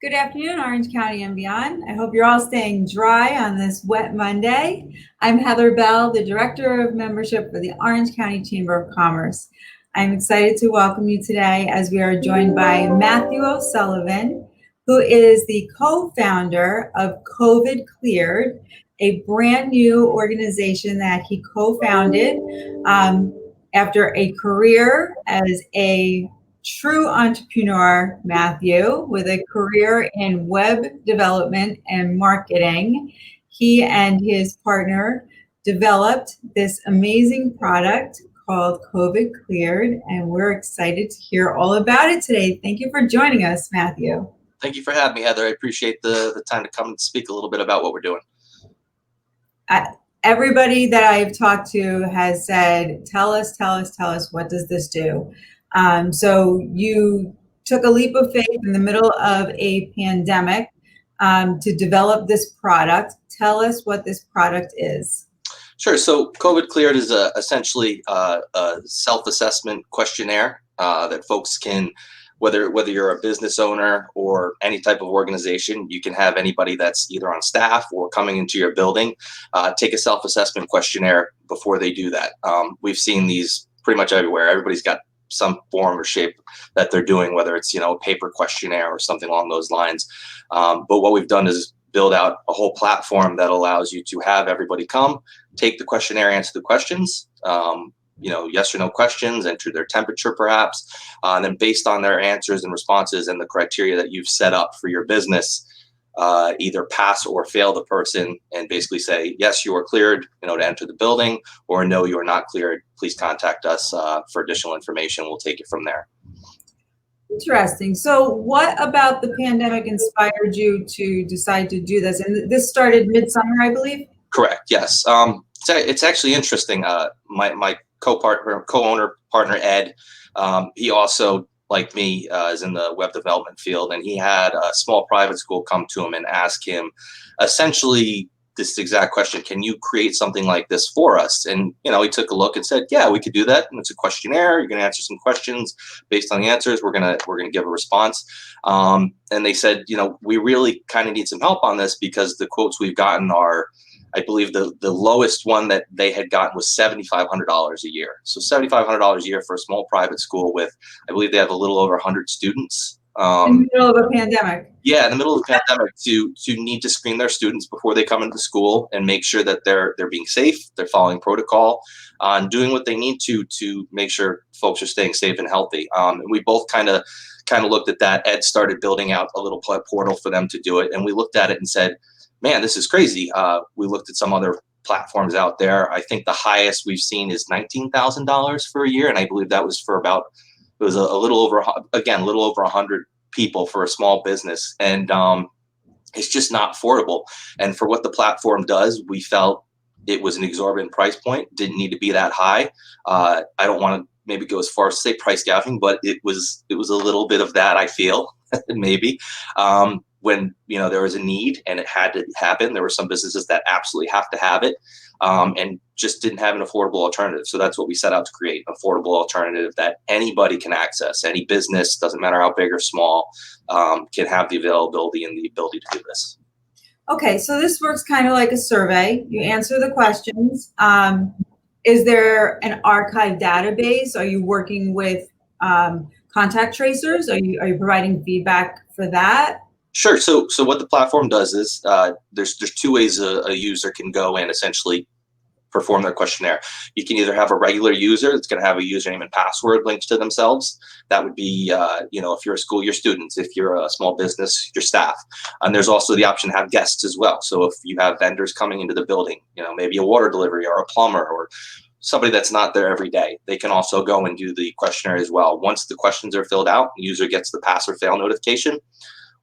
Good afternoon, Orange County and beyond. I hope you're all staying dry on this wet Monday. I'm Heather Bell, the Director of Membership for the Orange County Chamber of Commerce. I'm excited to welcome you today as we are joined by Matthew O'Sullivan, who is the co-founder of COVID Cleared, a brand new organization that he co-founded after a career as a true entrepreneur, Matthew, with a career in web development and marketing. He and his partner developed this amazing product called COVID Cleared, and we're excited to hear all about it today. Thank you for joining us, Matthew. Thank you for having me, Heather. I appreciate the time to come and speak a little bit about what we're doing. Everybody that I've talked to has said, tell us, what does this do? So you took a leap of faith in the middle of a pandemic to develop this product. Tell us what this product is. Sure. So COVID Cleared is essentially a self-assessment questionnaire that folks can, whether you're a business owner or any type of organization, you can have anybody that's either on staff or coming into your building take a self-assessment questionnaire before they do that. We've seen these pretty much everywhere. Everybody's got some form or shape that they're doing, whether it's a paper questionnaire or something along those lines. But what we've done is build out a whole platform that allows you to have everybody come, take the questionnaire, answer the questions, yes or no questions, enter their temperature perhaps, and then based on their answers and responses and the criteria that you've set up for your business, either pass or fail the person and basically say, yes, you are cleared, to enter the building, or no, you are not cleared. Please contact us for additional information. We'll take it from there. Interesting. So what about the pandemic inspired you to decide to do this? And this started midsummer, I believe? Correct. Yes. It's actually interesting. My co-owner partner, Ed, he also, like me, is in the web development field, and he had a small private school come to him and ask him essentially this exact question: can you create something like this for us? And he took a look and said, yeah, we could do that. And it's a questionnaire. You're going to answer some questions. Based on the answers, we're going to give a response. And they said, we really kind of need some help on this, because the quotes we've gotten are, I believe the lowest one that they had gotten was $7,500 a year. So $7,500 a year for a small private school with, I believe they have a little over 100 students. In the middle of a pandemic. Yeah, in the middle of the pandemic, to need to screen their students before they come into school and make sure that they're being safe, they're following protocol, and doing what they need to make sure folks are staying safe and healthy. And we both kind of looked at that. Ed started building out a little portal for them to do it, and we looked at it and said, man, this is crazy. We looked at some other platforms out there. I think the highest we've seen is $19,000 for a year, and I believe that was for it was a little over 100 people for a small business, and it's just not affordable. And for what the platform does, we felt it was an exorbitant price point. Didn't need to be that high. I don't want to maybe go as far as to say price gouging, but it was a little bit of that, I feel, maybe. When there was a need and it had to happen, there were some businesses that absolutely have to have it, and just didn't have an affordable alternative. So that's what we set out to create: an affordable alternative that anybody can access. Any business, doesn't matter how big or small, can have the availability and the ability to do this. Okay, so this works kind of like a survey. You answer the questions. Is there an archive database? Are you working with contact tracers? Are you providing feedback for that? Sure. So what the platform does is there's two ways a user can go and essentially perform their questionnaire. You can either have a regular user that's going to have a username and password linked to themselves. That would be, if you're a school, your students. If you're a small business, your staff. And there's also the option to have guests as well. So if you have vendors coming into the building, maybe a water delivery or a plumber or somebody that's not there every day, they can also go and do the questionnaire as well. Once the questions are filled out, the user gets the pass or fail notification.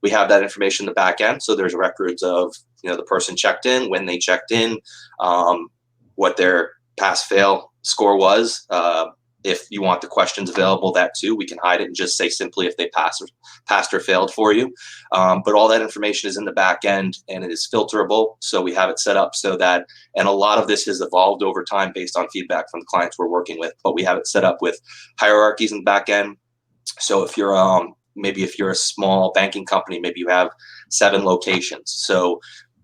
We have that information in the back end. So there's records of, the person checked in, when they checked in, what their pass fail score was. If you want the questions available, that too, we can hide it and just say simply if they passed or failed for you. But all that information is in the back end and it is filterable. So we have it set up so that, and a lot of this has evolved over time based on feedback from the clients we're working with, but we have it set up with hierarchies in the back end. So if you're maybe if you're a small banking company, maybe you have 7 locations. So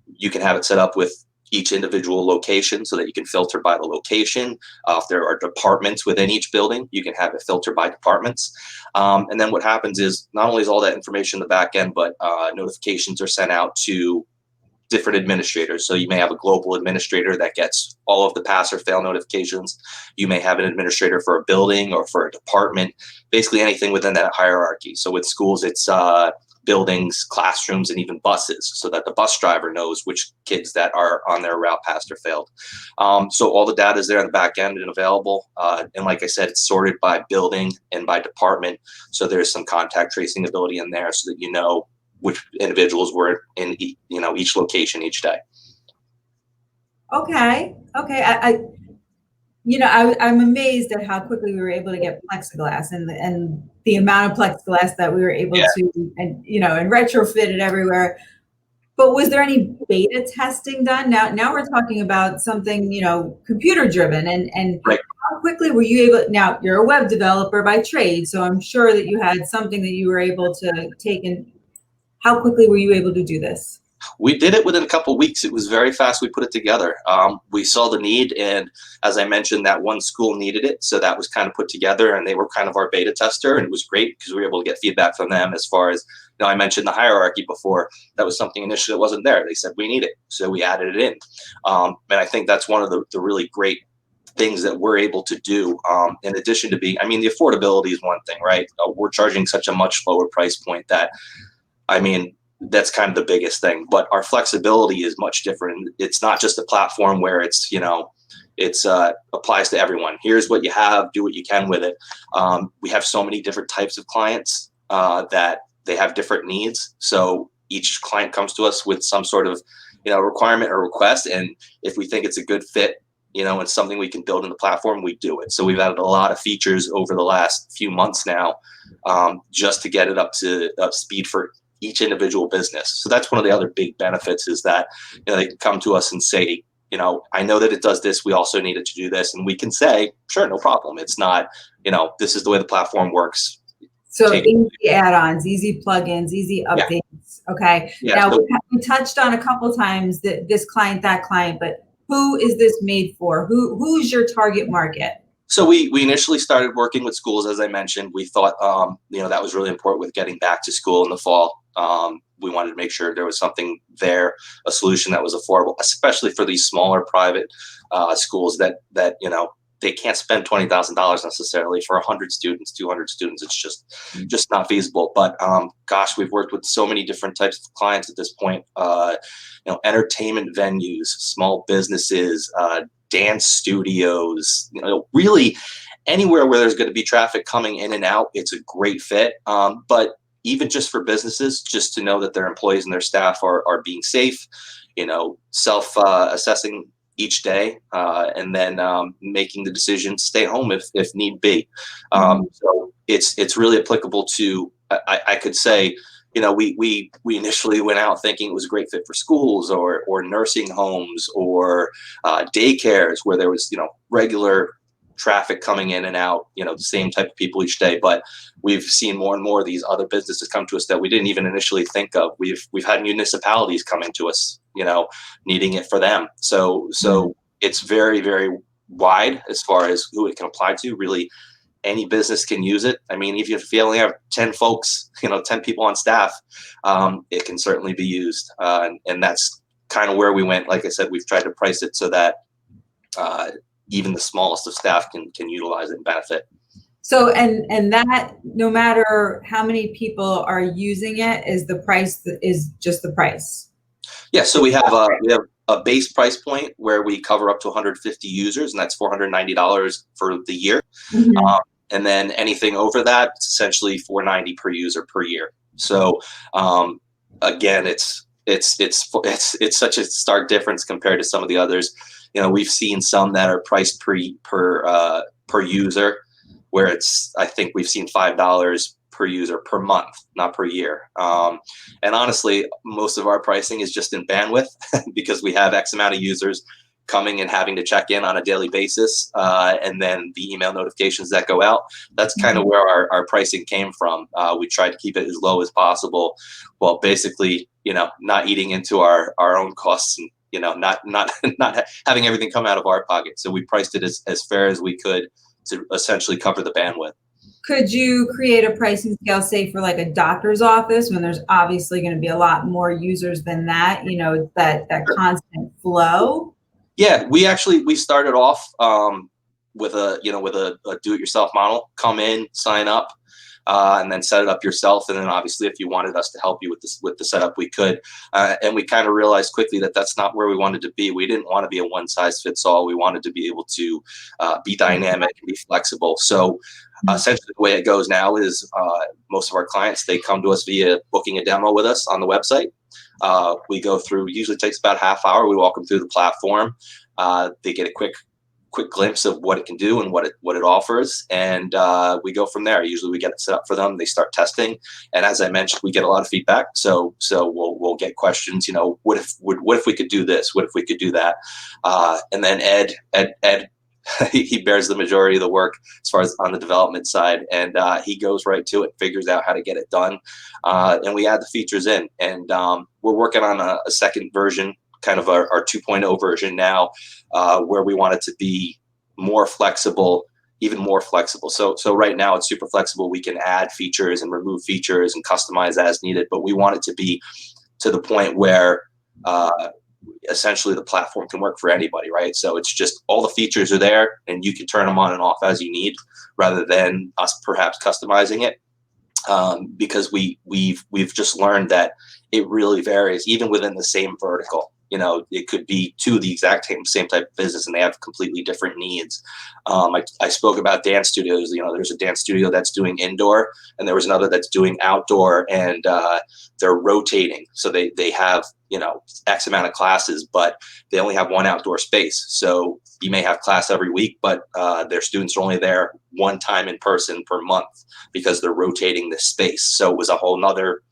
you can have it set up with each individual location so that you can filter by the location. If there are departments within each building, you can have it filter by departments. And then what happens is not only is all that information in the back end, but notifications are sent out to different administrators. So you may have a global administrator that gets all of the pass or fail notifications. You may have an administrator for a building or for a department, basically anything within that hierarchy. So with schools, it's buildings, classrooms, and even buses, so that the bus driver knows which kids that are on their route passed or failed. So all the data is there in the back end and available. And like I said, it's sorted by building and by department. So there's some contact tracing ability in there so that you know which individuals were in each location each day. Okay. I'm amazed at how quickly we were able to get plexiglass and the amount of plexiglass that we were able to, and retrofit it everywhere. But was there any beta testing done? Now we're talking about something, computer driven, and Right. How quickly were you able? Now you're a web developer by trade, so I'm sure that you had something that you were able to take. And how quickly were you able to do this? We did it within a couple of weeks. It was very fast. We put it together. We saw the need, and as I mentioned, that one school needed it, so that was kind of put together, and they were kind of our beta tester, and it was great because we were able to get feedback from them as far as, I mentioned the hierarchy before. That was something initially that wasn't there. They said we need it, so we added it in. And I think that's one of the really great things that we're able to do, in addition to being, the affordability is one thing, right? We're charging such a much lower price point that, that's kind of the biggest thing, but our flexibility is much different. It's not just a platform where it's applies to everyone. Here's what you have, do what you can with it. We have so many different types of clients that they have different needs. So each client comes to us with some sort of, requirement or request. And if we think it's a good fit, and something we can build in the platform, we do it. So we've added a lot of features over the last few months now, just to get it up to speed for each individual business. So that's one of the other big benefits, is that they can come to us and say, I know that it does this, we also need it to do this, and we can say, sure, no problem. It's not, this is the way the platform works. So easy add-ons, easy plugins, easy updates. Yeah. Okay. Yeah, now so we touched on a couple times that this client, that client, but who is this made for? Who's your target market? So we initially started working with schools, as I mentioned. We thought, that was really important with getting back to school in the fall. We wanted to make sure there was something there, a solution that was affordable, especially for these smaller private schools that they can't spend $20,000 necessarily for 100 students, 200 students. It's just not feasible. But we've worked with so many different types of clients at this point. Entertainment venues, small businesses, dance studios, really anywhere where there's going to be traffic coming in and out, it's a great fit. But even just for businesses, just to know that their employees and their staff are being safe, self-assessing each day, and then making the decision to stay home if need be. So it's really applicable to, I could say, we initially went out thinking it was a great fit for schools or nursing homes or daycares where there was, regular traffic coming in and out, the same type of people each day. But we've seen more and more of these other businesses come to us that we didn't even initially think of. We've had municipalities coming to us, needing it for them. So it's very, very wide as far as who it can apply to. Really, any business can use it. If you only have 10 folks, 10 people on staff, it can certainly be used. And that's kind of where we went. Like I said, we've tried to price it so that even the smallest of staff can utilize it and benefit. So, and that no matter how many people are using it, is the price is just the price? Yeah. So we have a base price point where we cover up to 150 users, and that's $490 for the year. Mm-hmm. And then anything over that, it's essentially $490 per user per year. So again, it's such a stark difference compared to some of the others. We've seen some that are priced per user, where I think we've seen $5 per user per month, not per year. And honestly, most of our pricing is just in bandwidth because we have X amount of users. coming and having to check in on a daily basis, and then the email notifications that go out. That's kind of where our pricing came from. We tried to keep it as low as possible, while basically, not eating into our own costs, and not not having everything come out of our pocket. So we priced it as fair as we could to essentially cover the bandwidth. Could you create a pricing scale, say for like a doctor's office, when there's obviously going to be a lot more users than that, that constant flow? Yeah, we started off with a do-it-yourself model. Come in, sign up, and then set it up yourself. And then obviously, if you wanted us to help you with the setup, we could. And we kind of realized quickly that that's not where we wanted to be. We didn't want to be a one-size-fits-all. We wanted to be able to be dynamic and be flexible. So essentially, the way it goes now is most of our clients, they come to us via booking a demo with us on the website. We go through, usually takes about a half hour. We walk them through the platform. They get a quick glimpse of what it can do and what it offers, and we go from there. Usually we get it set up for them. They start testing, and as I mentioned, we get a lot of feedback. So we'll get questions. What if we could do this? What if we could do that? And then Ed he bears the majority of the work as far as on the development side, and he goes right to it, figures out how to get it done, and we add the features in. And we're working on a second version, kind of our 2.0 version now, where we want it to be more flexible, even more flexible. So right now it's super flexible. We can add features and remove features and customize as needed, but we want it to be to the point where essentially the platform can work for anybody, right? So it's just all the features are there and you can turn them on and off as you need, rather than us perhaps customizing it. Because we've just learned that it really varies even within the same vertical. It could be two of the exact same type of business, and they have completely different needs. I spoke about dance studios. There's a dance studio that's doing indoor, and there was another that's doing outdoor, and they're rotating. So they have X amount of classes, but they only have one outdoor space. So you may have class every week, but their students are only there one time in person per month because they're rotating this space. So it was a whole nother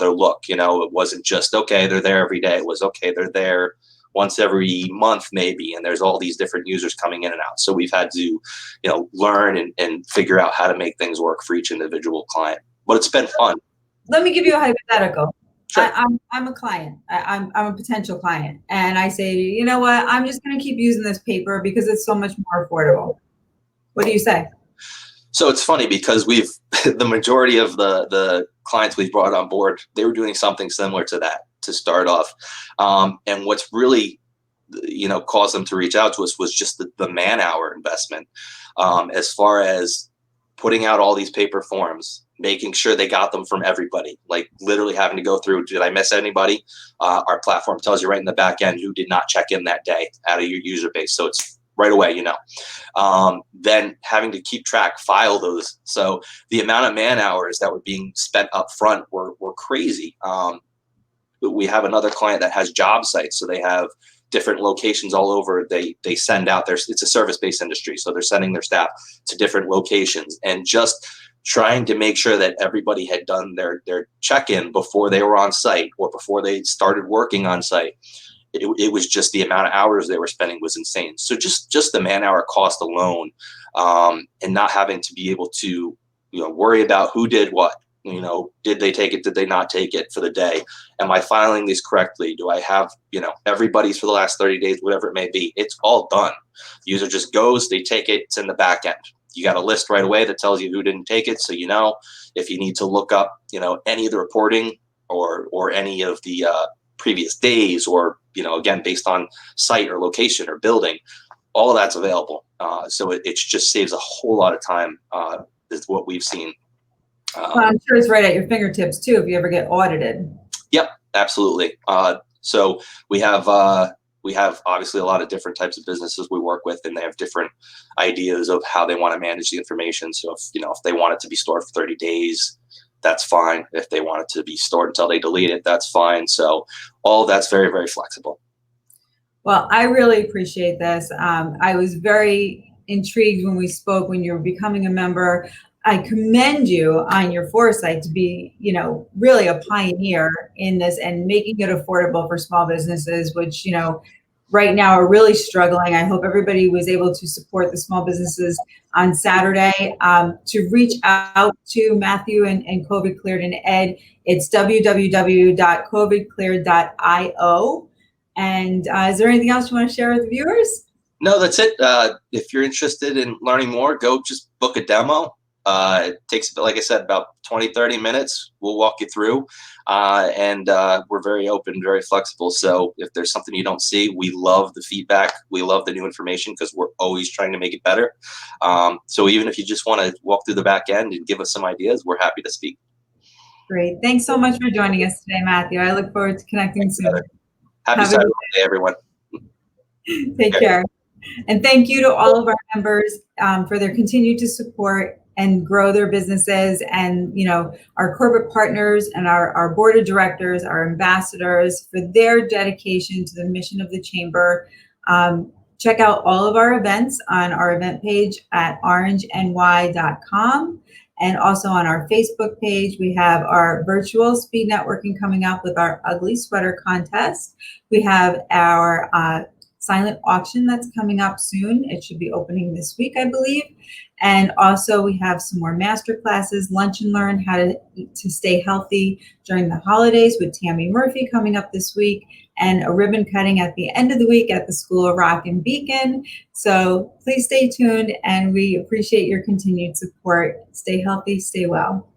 look. It wasn't just, okay, they're there every day. It was, okay, they're there once every month maybe, and there's all these different users coming in and out. So we've had to learn and figure out how to make things work for each individual client, but it's been fun. Let me give you a hypothetical. Sure. I'm a client. I'm a potential client, and I say, you know what, I'm just going to keep using this paper because it's so much more affordable. What do you say? So it's funny because the majority of the clients we've brought on board, they were doing something similar to that to start off. And what's really, caused them to reach out to us was just the man-hour investment, as far as putting out all these paper forms, making sure they got them from everybody, like literally having to go through, did I miss anybody? Our platform tells you right in the back end who did not check in that day out of your user base. So it's right away, then having to keep track, file those. So the amount of man hours that were being spent up front were crazy. We have another client that has job sites. So they have different locations all over. They send out it's a service-based industry. So they're sending their staff to different locations, and just trying to make sure that everybody had done their check-in before they were on site or before they started working on site. It was just the amount of hours they were spending was insane. So just the man-hour cost alone, and not having to be able to worry about who did what. Did they take it? Did they not take it for the day? Am I filing these correctly? Do I have everybody's for the last 30 days, whatever it may be? It's all done. The user just goes, they take it, it's in the back end. You got a list right away that tells you who didn't take it, so if you need to look up any of the reporting or any of the previous days, or again based on site or location or building, all of that's available. So it just saves a whole lot of time, is what we've seen. Well, I'm sure it's right at your fingertips too if you ever get audited. Yep, absolutely. So we have obviously a lot of different types of businesses we work with, and they have different ideas of how they want to manage the information. So if they want it to be stored for 30 days, that's fine. If they want it to be stored until they delete it, that's fine. So all of that's very, very flexible. Well, I really appreciate this. I was very intrigued when we spoke, when you were becoming a member. I commend you on your foresight to be, really a pioneer in this and making it affordable for small businesses, which, right now are really struggling. I hope everybody was able to support the small businesses on Saturday. To reach out to Matthew and COVID Cleared and Ed, it's www.covidcleared.io. And is there anything else you want to share with the viewers? No, that's it. If you're interested in learning more, go just book a demo. It takes, like I said, about 20, 30 minutes. We'll walk you through. And we're very open, very flexible. So if there's something you don't see, we love the feedback. We love the new information because we're always trying to make it better. So even if you just want to walk through the back end and give us some ideas, we're happy to speak. Great. Thanks so much for joining us today, Matthew. I look forward to connecting soon. Happy Have a Saturday, everyone. Take care. And thank you to all of our members for their continued to support and grow their businesses, and our corporate partners and our board of directors, our ambassadors, for their dedication to the mission of the Chamber. Check out all of our events on our event page at orangeny.com. And also on our Facebook page, we have our virtual speed networking coming up with our ugly sweater contest. We have our silent auction that's coming up soon. It should be opening this week, I believe. And also we have some more master classes, Lunch and Learn How to Stay Healthy During the Holidays with Tammy Murphy coming up this week, and a ribbon cutting at the end of the week at the School of Rock and Beacon. So please stay tuned, and we appreciate your continued support. Stay healthy, stay well.